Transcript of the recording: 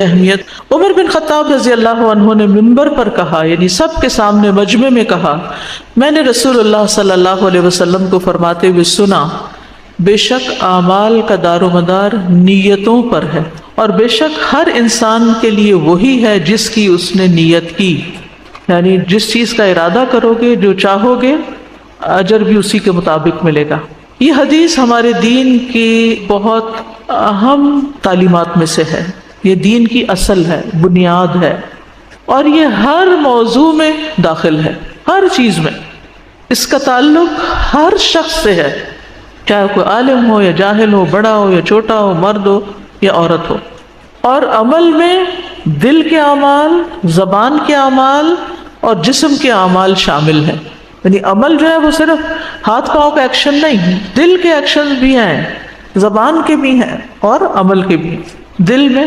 اہمیت۔ عمر بن خطاب رضی اللہ عنہ نے منبر پر کہا، یعنی سب کے سامنے مجمع میں کہا، میں نے رسول اللہ صلی اللہ علیہ وسلم کو فرماتے ہوئے سنا، بے شک اعمال کا دار و مدار نیتوں پر ہے، اور بے شک ہر انسان کے لیے وہی ہے جس کی اس نے نیت کی، یعنی جس چیز کا ارادہ کرو گے، جو چاہو گے، اجر بھی اسی کے مطابق ملے گا۔ یہ حدیث ہمارے دین کی بہت اہم تعلیمات میں سے ہے، یہ دین کی اصل ہے، بنیاد ہے، اور یہ ہر موضوع میں داخل ہے، ہر چیز میں اس کا تعلق ہر شخص سے ہے، چاہے کوئی عالم ہو یا جاہل ہو، بڑا ہو یا چھوٹا ہو، مرد ہو یا عورت ہو۔ اور عمل میں دل کے اعمال، زبان کے اعمال اور جسم کے اعمال شامل ہیں، یعنی عمل جو ہے وہ صرف ہاتھ پاؤں کا ایکشن نہیں، دل کے ایکشن بھی ہیں، زبان کے بھی ہیں اور عمل کے بھی۔ دل میں